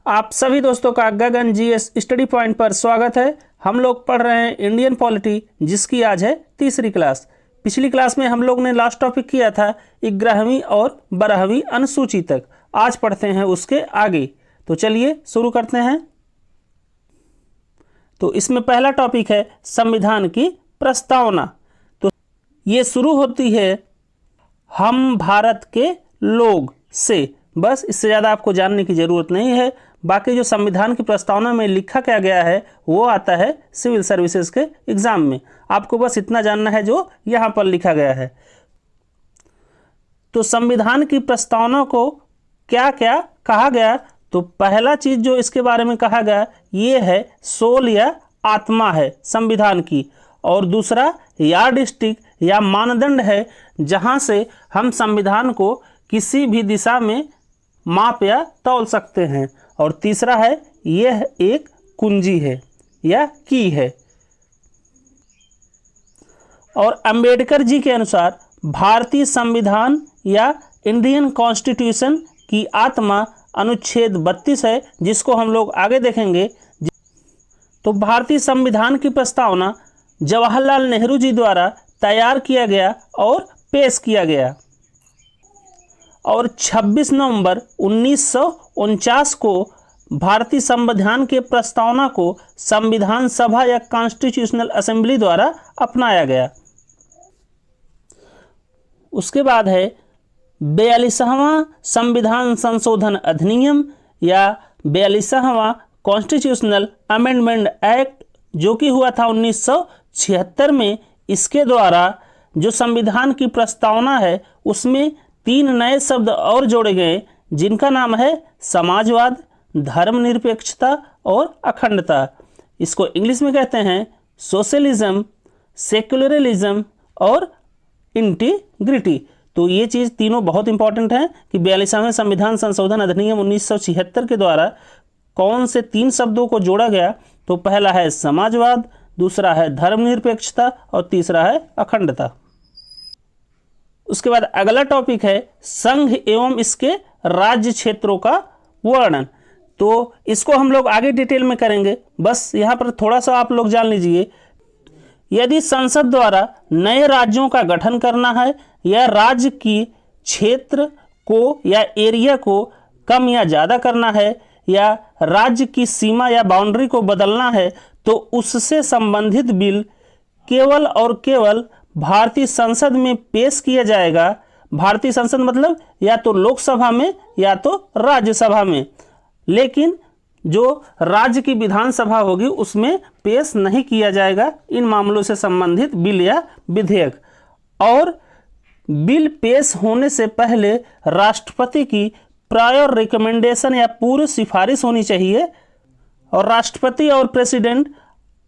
आप सभी दोस्तों का गगन जीएस स्टडी पॉइंट पर स्वागत है। हम लोग पढ़ रहे हैं इंडियन पॉलिटी, जिसकी आज है तीसरी क्लास। पिछली क्लास में हम लोग ने लास्ट टॉपिक किया था 11वीं और 12वीं अनुसूची तक। आज पढ़ते हैं उसके आगे। तो चलिए शुरू करते हैं। तो इसमें पहला टॉपिक है संविधान की प्रस्तावना। तो ये शुरू होती है हम भारत के लोग से। बस इससे ज़्यादा आपको जानने की ज़रूरत नहीं है। बाकी जो संविधान की प्रस्तावना में लिखा क्या गया है वो आता है सिविल सर्विसेज के एग्ज़ाम में। आपको बस इतना जानना है जो यहाँ पर लिखा गया है। तो संविधान की प्रस्तावना को क्या क्या कहा गया, तो पहला चीज़ जो इसके बारे में कहा गया ये है सोल या आत्मा है संविधान की, और दूसरा यार्डस्टिक या मानदंड है जहाँ से हम संविधान को किसी भी दिशा में माप या तौल सकते हैं, और तीसरा है यह एक कुंजी है या की है। और अंबेडकर जी के अनुसार भारतीय संविधान या इंडियन कॉन्स्टिट्यूशन की आत्मा अनुच्छेद 32 है, जिसको हम लोग आगे देखेंगे। तो भारतीय संविधान की प्रस्तावना जवाहरलाल नेहरू जी द्वारा तैयार किया गया और पेश किया गया, और 26 नवंबर 1949 को भारतीय संविधान के प्रस्तावना को संविधान सभा या कॉन्स्टिट्यूशनल असेंबली द्वारा अपनाया गया। उसके बाद है 42वां संविधान संशोधन अधिनियम या 42वां कॉन्स्टिट्यूशनल अमेंडमेंट एक्ट, जो कि हुआ था 1976 में। इसके द्वारा जो संविधान की प्रस्तावना है उसमें 3 नए शब्द और जोड़े गए, जिनका नाम है समाजवाद, धर्मनिरपेक्षता और अखंडता। इसको इंग्लिश में कहते हैं सोशलिज्म, सेक्युलरिज्म और इंटीग्रिटी। तो ये चीज़ तीनों बहुत इंपॉर्टेंट हैं कि 42वें संविधान संशोधन अधिनियम 1976 के द्वारा कौन से 3 शब्दों को जोड़ा गया। तो पहला है समाजवाद, दूसरा है धर्मनिरपेक्षता और तीसरा है अखंडता। उसके बाद अगला टॉपिक है संघ एवं इसके राज्य क्षेत्रों का वर्णन। तो इसको हम लोग आगे डिटेल में करेंगे, बस यहाँ पर थोड़ा सा आप लोग जान लीजिए। यदि संसद द्वारा नए राज्यों का गठन करना है या राज्य की क्षेत्र को या एरिया को कम या ज़्यादा करना है या राज्य की सीमा या बाउंड्री को बदलना है, तो उससे संबंधित बिल केवल और केवल भारतीय संसद में पेश किया जाएगा। भारतीय संसद मतलब या तो लोकसभा में या तो राज्यसभा में, लेकिन जो राज्य की विधानसभा होगी उसमें पेश नहीं किया जाएगा इन मामलों से संबंधित बिल या विधेयक। और बिल पेश होने से पहले राष्ट्रपति की प्रायर रिकमेंडेशन या पूर्व सिफारिश होनी चाहिए, और राष्ट्रपति और प्रेसिडेंट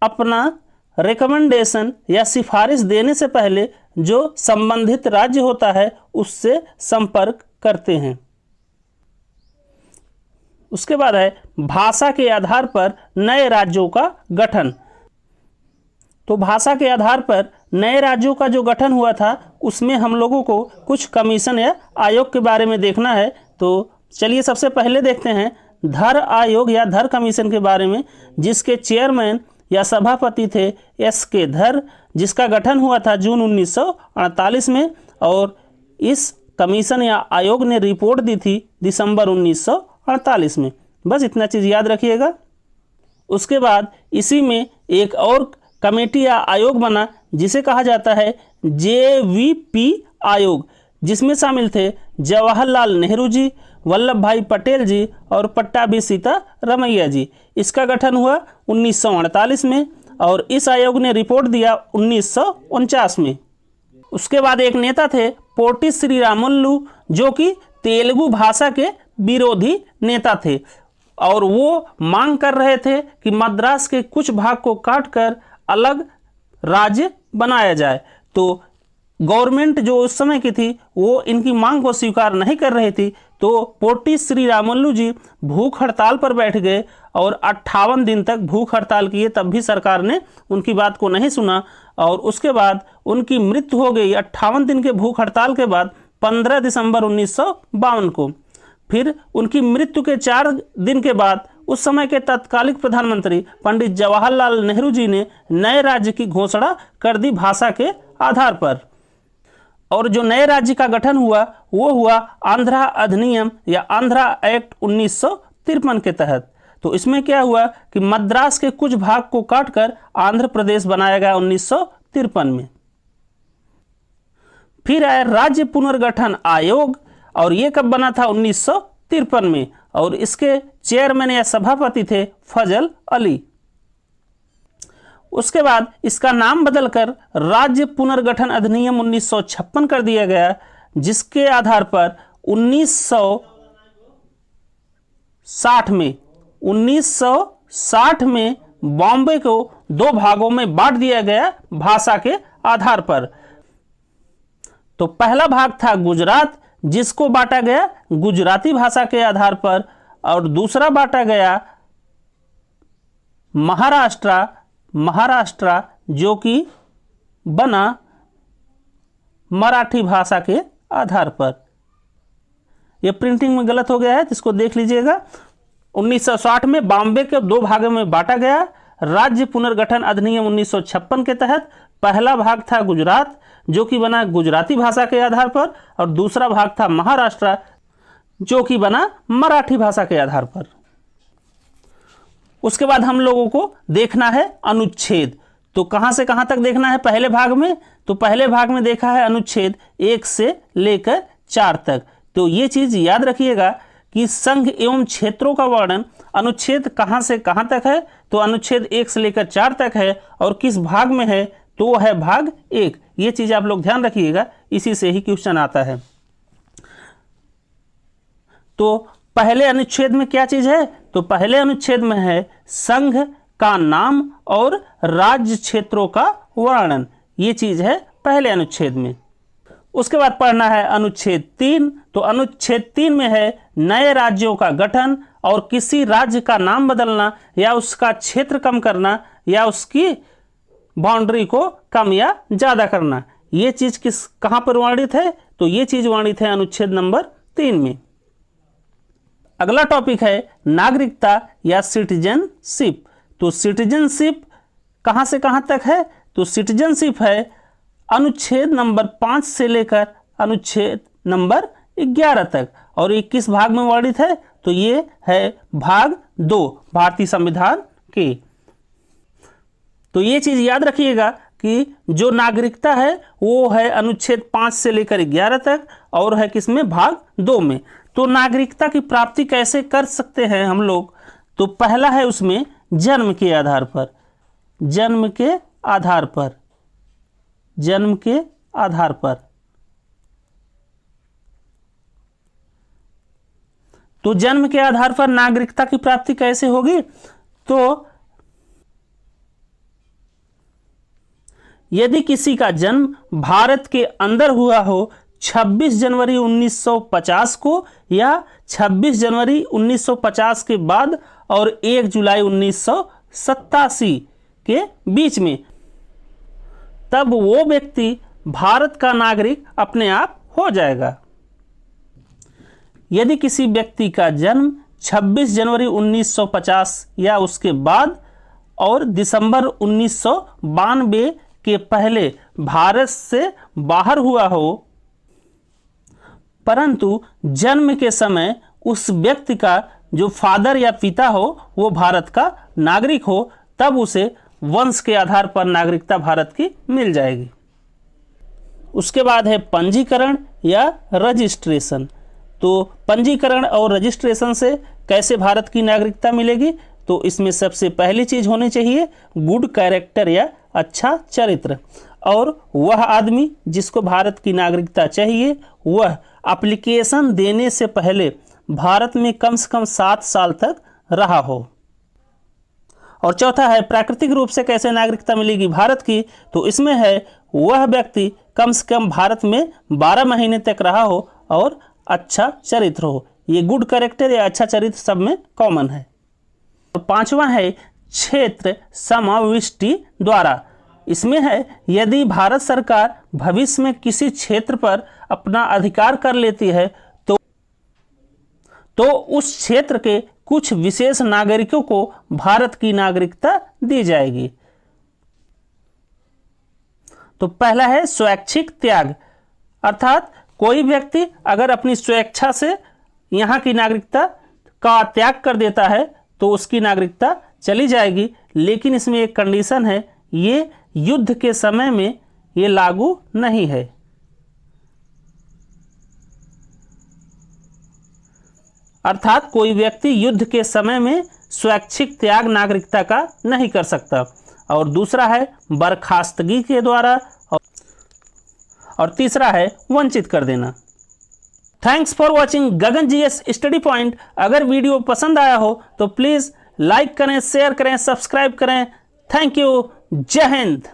अपना रिकमेंडेशन या सिफारिश देने से पहले जो संबंधित राज्य होता है उससे संपर्क करते हैं। उसके बाद है भाषा के आधार पर नए राज्यों का गठन। तो भाषा के आधार पर नए राज्यों का जो गठन हुआ था उसमें हम लोगों को कुछ कमीशन या आयोग के बारे में देखना है। तो चलिए सबसे पहले देखते हैं धर आयोग या धर कमीशन के बारे में, जिसके चेयरमैन या सभापति थे एस.के. धर, जिसका गठन हुआ था जून 1948 में, और इस कमीशन या आयोग ने रिपोर्ट दी थी दिसंबर 1948 में। बस इतना चीज़ याद रखिएगा। उसके बाद इसी में एक और कमेटी या आयोग बना जिसे कहा जाता है JVP आयोग, जिसमें शामिल थे जवाहरलाल नेहरू जी, वल्लभ भाई पटेल जी और पट्टाभी सीतारमैया जी। इसका गठन हुआ 1948 में और इस आयोग ने रिपोर्ट दिया 1949 में। उसके बाद एक नेता थे पोटी श्रीरामुलु, जो कि तेलुगु भाषा के विरोधी नेता थे, और वो मांग कर रहे थे कि मद्रास के कुछ भाग को काटकर अलग राज्य बनाया जाए। तो गवर्नमेंट जो उस समय की थी वो इनकी मांग को स्वीकार नहीं कर रही थी। तो पोटी श्रीरामुलु जी भूख हड़ताल पर बैठ गए और 58 दिन तक भूख हड़ताल किए, तब भी सरकार ने उनकी बात को नहीं सुना, और उसके बाद उनकी मृत्यु हो गई 58 दिन के भूख हड़ताल के बाद 15 दिसंबर 1952 को। फिर उनकी मृत्यु के 4 दिन के बाद उस समय के तत्कालिक प्रधानमंत्री पंडित जवाहरलाल नेहरू जी ने नए राज्य की घोषणा कर दी भाषा के आधार पर। और जो नए राज्य का गठन हुआ वो हुआ आंध्रा अधिनियम या आंध्रा एक्ट 1953 के तहत। तो इसमें क्या हुआ कि मद्रास के कुछ भाग को काटकर आंध्र प्रदेश बनाया गया 1953 में। फिर आया राज्य पुनर्गठन आयोग, और ये कब बना था? 1953 में, और इसके चेयरमैन या सभापति थे फजल अली। उसके बाद इसका नाम बदलकर राज्य पुनर्गठन अधिनियम 1956 कर दिया गया, जिसके आधार पर 1960 में बॉम्बे को 2 भागों में बांट दिया गया भाषा के आधार पर। तो पहला भाग था गुजरात, जिसको बांटा गया गुजराती भाषा के आधार पर, और दूसरा बांटा गया महाराष्ट्र जो कि बना मराठी भाषा के आधार पर। यह प्रिंटिंग में गलत हो गया है, इसको देख लीजिएगा। 1960 में बॉम्बे के 2 भागों में बांटा गया राज्य पुनर्गठन अधिनियम 1956 के तहत। पहला भाग था गुजरात, जो कि बना गुजराती भाषा के आधार पर, और दूसरा भाग था महाराष्ट्र, जो कि बना मराठी भाषा के आधार पर। उसके बाद हम लोगों को देखना है अनुच्छेद। तो कहां से कहां तक देखना है पहले भाग में? तो पहले भाग में देखा है अनुच्छेद 1 से लेकर 4 तक। तो ये चीज याद रखिएगा कि संघ एवं क्षेत्रों का वर्णन अनुच्छेद कहां से कहां तक है? तो अनुच्छेद 1 से लेकर 4 तक है, और किस भाग में है? तो वो है भाग 1। ये चीज आप लोग ध्यान रखिएगा, इसी से ही क्वेश्चन आता है। तो पहले अनुच्छेद में क्या चीज है? तो पहले अनुच्छेद में है संघ का नाम और राज्य क्षेत्रों का वर्णन। ये चीज है पहले अनुच्छेद में। उसके बाद पढ़ना है अनुच्छेद 3। तो अनुच्छेद 3 में है नए राज्यों का गठन और किसी राज्य का नाम बदलना या उसका क्षेत्र कम करना या उसकी बाउंड्री को कम या ज्यादा करना। ये चीज कहां पर वर्णित है? तो ये चीज वर्णित है अनुच्छेद नंबर 3 में। अगला टॉपिक है नागरिकता या सिटीजनशिप। तो सिटीजनशिप कहां से कहां तक है? तो सिटीजनशिप है अनुच्छेद नंबर 5 से लेकर अनुच्छेद नंबर 11 तक, और ये किस भाग में वर्णित है? तो ये है भाग 2 भारतीय संविधान के। तो ये चीज याद रखिएगा कि जो नागरिकता है वो है अनुच्छेद 5 से लेकर 11 तक, और है किसमें? भाग 2 में। तो नागरिकता की प्राप्ति कैसे कर सकते हैं हम लोग? तो पहला है उसमें जन्म के आधार पर। जन्म के आधार पर, जन्म के आधार पर। तो जन्म के आधार पर नागरिकता की प्राप्ति कैसे होगी? तो यदि किसी का जन्म भारत के अंदर हुआ हो 26 जनवरी 1950 को या 26 जनवरी 1950 के बाद और 1 जुलाई 1987 के बीच में, तब वो व्यक्ति भारत का नागरिक अपने आप हो जाएगा। यदि किसी व्यक्ति का जन्म 26 जनवरी 1950 या उसके बाद और दिसंबर 1992 के पहले भारत से बाहर हुआ हो, परंतु जन्म के समय उस व्यक्ति का जो फादर या पिता हो वो भारत का नागरिक हो, तब उसे वंश के आधार पर नागरिकता भारत की मिल जाएगी। उसके बाद है पंजीकरण या रजिस्ट्रेशन। तो पंजीकरण और रजिस्ट्रेशन से कैसे भारत की नागरिकता मिलेगी? तो इसमें सबसे पहली चीज होनी चाहिए गुड कैरेक्टर या अच्छा चरित्र, और वह आदमी जिसको भारत की नागरिकता चाहिए वह एप्लीकेशन देने से पहले भारत में कम से कम 7 साल तक रहा हो। और चौथा है प्राकृतिक रूप से कैसे नागरिकता मिलेगी भारत की? तो इसमें है वह व्यक्ति कम से कम भारत में 12 महीने तक रहा हो और अच्छा चरित्र हो। ये गुड कैरेक्टर या अच्छा चरित्र सब में कॉमन है। और पांचवा है क्षेत्र समाविष्टि द्वारा। इसमें है यदि भारत सरकार भविष्य में किसी क्षेत्र पर अपना अधिकार कर लेती है तो उस क्षेत्र के कुछ विशेष नागरिकों को भारत की नागरिकता दी जाएगी। तो पहला है स्वैच्छिक त्याग, अर्थात कोई व्यक्ति अगर अपनी स्वेच्छा से यहाँ की नागरिकता का त्याग कर देता है तो उसकी नागरिकता चली जाएगी, लेकिन इसमें एक कंडीशन है, ये युद्ध के समय में ये लागू नहीं है। अर्थात कोई व्यक्ति युद्ध के समय में स्वैच्छिक त्याग नागरिकता का नहीं कर सकता। और दूसरा है बर्खास्तगी के द्वारा, और तीसरा है वंचित कर देना। Thanks for watching Gagan GS study point. अगर वीडियो पसंद आया हो तो प्लीज़ लाइक करें, शेयर करें, सब्सक्राइब करें। Thank you. जय हिंद।